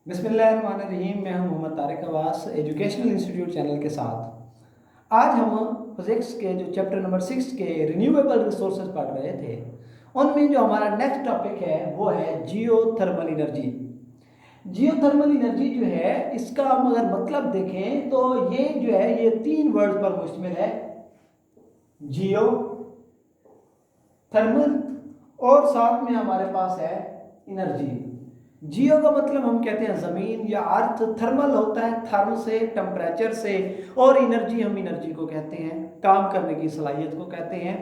بسم اللہ الرحمن الرحیم۔ میں ہوں محمد طارق عباس، ایجوکیشنل انسٹیٹیوٹ چینل کے ساتھ۔ آج ہم فزکس کے جو چیپٹر نمبر 6 کے رینیویبل ریسورسز پڑھ رہے تھے، ان میں جو ہمارا نیکسٹ ٹاپک ہے وہ ہے geothermal energy. Geothermal energy جو ہے، اس کا ہم اگر مطلب دیکھیں تو یہ جو ہے یہ 3 ورڈز پر مشتمل ہے: جیو، تھرمل اور ساتھ میں ہمارے پاس ہے انرجی۔ جیو کا مطلب ہم کہتے ہیں زمین یا ارتھ، تھرمل ہوتا ہے تھرم سے، ٹمپریچر سے، اور انرجی ہم انرجی کو کہتے ہیں، کام کرنے کی صلاحیت کو کہتے ہیں،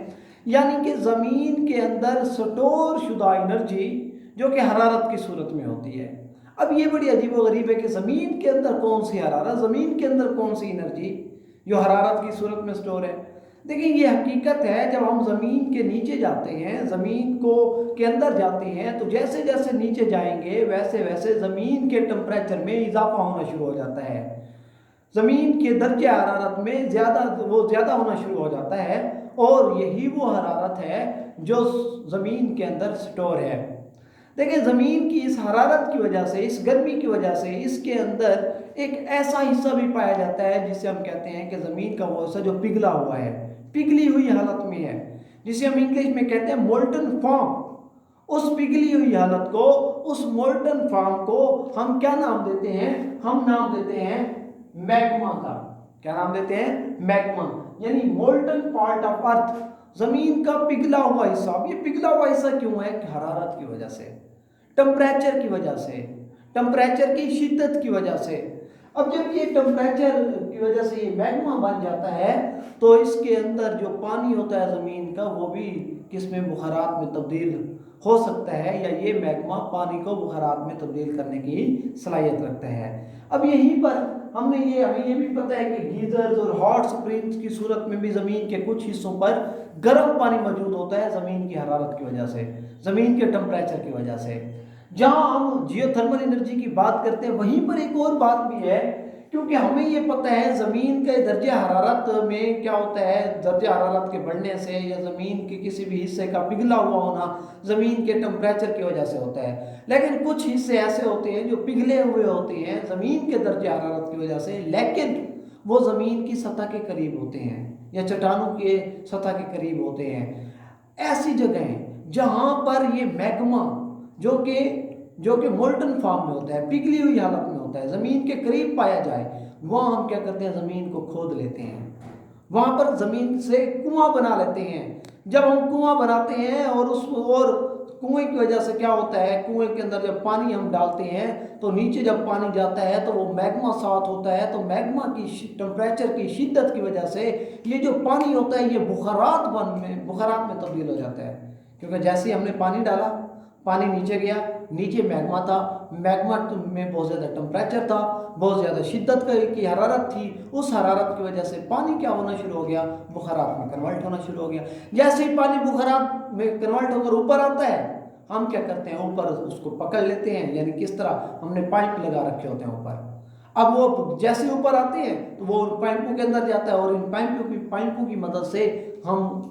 یعنی کہ زمین کے اندر سٹور شدہ انرجی جو کہ حرارت کی صورت میں ہوتی ہے۔ اب یہ بڑی عجیب و غریب ہے کہ زمین کے اندر کون سی حرارت، زمین کے اندر کون سی انرجی جو حرارت کی صورت میں سٹور ہے۔ دیکھیں یہ حقیقت ہے، جب ہم زمین کے نیچے جاتے ہیں، زمین کے اندر جاتے ہیں، تو جیسے جیسے نیچے جائیں گے ویسے ویسے زمین کے ٹمپریچر میں اضافہ ہونا شروع ہو جاتا ہے، زمین کے درجہ حرارت میں زیادہ ہونا شروع ہو جاتا ہے، اور یہی وہ حرارت ہے جو زمین کے اندر سٹور ہے۔ دیکھیں زمین کی اس حرارت کی وجہ سے، اس گرمی کی وجہ سے، اس کے اندر ایک ایسا حصہ بھی پایا جاتا ہے جسے ہم کہتے ہیں کہ زمین کا وہ حصہ جو پگھلا ہوا ہے، پگھلی ہوئی حالت میں ہے، جسے ہم انگلش میں کہتے ہیں مولٹن فارم۔ اس پگھلی ہوئی حالت کو، اس مولٹن فارم کو ہم کیا نام دیتے ہیں؟ ہم نام دیتے ہیں میگما کا۔ کیا نام دیتے ہیں؟ میگما، یعنی مولٹن پارٹ آف ارتھ، زمین کا پگھلا ہوا حصہ۔ اب یہ پگھلا ہوا حصہ کیوں ہے؟ کہ حرارت کی وجہ سے، ٹمپریچر کی وجہ سے، ٹمپریچر کی شدت کی وجہ سے۔ اب جب یہ ٹمپریچر کی وجہ سے یہ میگما بن جاتا ہے تو اس کے اندر جو پانی ہوتا ہے زمین کا، وہ بھی کس میں؟ بخارات میں تبدیل ہو سکتا ہے، یا یہ میگما پانی کو بخارات میں تبدیل کرنے کی صلاحیت رکھتا ہے۔ اب یہیں پر ہمیں یہ بھی پتہ ہے کہ گیزرز اور ہاٹ سپرنگز کی صورت میں بھی زمین کے کچھ حصوں پر گرم پانی موجود ہوتا ہے، زمین کی حرارت کی وجہ سے، زمین کے ٹمپریچر کی وجہ سے۔ جہاں ہم جیو تھرمل انرجی کی بات کرتے ہیں، وہیں پر ایک اور بات بھی ہے، کیونکہ ہمیں یہ پتہ ہے زمین کے درجہ حرارت میں کیا ہوتا ہے، درجہ حرارت کے بڑھنے سے یا زمین کے کسی بھی حصے کا پگھلا ہوا ہونا زمین کے ٹمپریچر کی وجہ سے ہوتا ہے، لیکن کچھ حصے ایسے ہوتے ہیں جو پگھلے ہوئے ہوتے ہیں زمین کے درجہ حرارت کی وجہ سے، لیکن وہ زمین کی سطح کے قریب ہوتے ہیں یا چٹانوں کے سطح کے قریب ہوتے ہیں۔ ایسی جگہیں جہاں پر یہ میگما جو کہ مولٹن فارم میں ہوتا ہے، پگھلی ہوئی حالت میں ہوتا ہے، زمین کے قریب پایا جائے، وہاں ہم کیا کرتے ہیں؟ زمین کو کھود لیتے ہیں، وہاں پر زمین سے کنواں بنا لیتے ہیں۔ جب ہم کنواں بناتے ہیں اور کنویں کی وجہ سے کیا ہوتا ہے، کنویں کے اندر جب پانی ہم ڈالتے ہیں تو نیچے جب پانی جاتا ہے تو وہ میگما ساتھ ہوتا ہے، تو میگما کی ٹمپریچر کی شدت کی وجہ سے یہ جو پانی ہوتا ہے یہ بخارات میں تبدیل ہو جاتا ہے، کیونکہ جیسے ہی ہم نے پانی ڈالا، پانی نیچے گیا، نیچے میگما تھا، میگما میں بہت زیادہ ٹمپریچر تھا، بہت زیادہ شدت کی حرارت تھی، اس حرارت کی وجہ سے پانی کیا ہونا شروع ہو گیا؟ بخارات میں کنورٹ ہونا شروع ہو گیا۔ جیسے ہی پانی بخارات میں کنورٹ ہو کر اوپر آتا ہے، ہم کیا کرتے ہیں؟ اوپر اس کو پکڑ لیتے ہیں، یعنی کس طرح؟ ہم نے پائپ لگا رکھے ہوتے ہیں اوپر۔ اب وہ جیسے اوپر آتے ہیں تو وہ پائپوں کے اندر جاتا ہے، اور ان پائپوں کی مدد سے ہم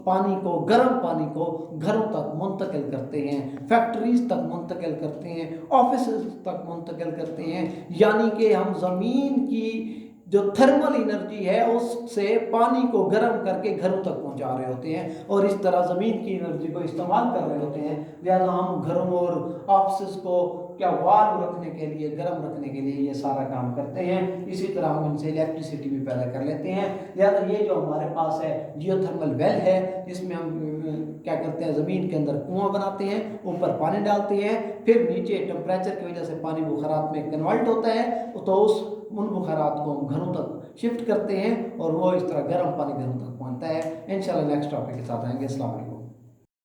گرم پانی کو گھروں تک منتقل کرتے ہیں، فیکٹریز تک منتقل کرتے ہیں، آفیسز تک منتقل کرتے ہیں، یعنی کہ ہم زمین کی جو تھرمل انرجی ہے اس سے پانی کو گرم کر کے گھروں تک پہنچا رہے ہوتے ہیں، اور اس طرح زمین کی انرجی کو استعمال کر رہے ہوتے ہیں۔ لہذا ہم گھروں اور آفسز کو کیا وارم رکھنے کے لیے، گرم رکھنے کے لیے یہ سارا کام کرتے ہیں۔ اسی طرح ہم ان سے الیکٹریسٹی بھی پیدا کر لیتے ہیں۔ لہذا یہ جو ہمارے پاس ہے جیو تھرمل ویل ہے، جس میں ہم کیا کرتے ہیں؟ زمین کے اندر کنواں بناتے ہیں، اوپر پانی ڈالتے ہیں، پھر نیچے ٹمپریچر کی وجہ سے پانی بخارات میں کنورٹ ہوتا ہے، تو ان بخارات کو ہم گھروں تک شفٹ کرتے ہیں، اور وہ اس طرح گرم پانی گھروں تک پہنچتا ہے۔ انشاءاللہ نیکسٹ ٹاپک کے ساتھ آئیں گے۔ السلام علیکم۔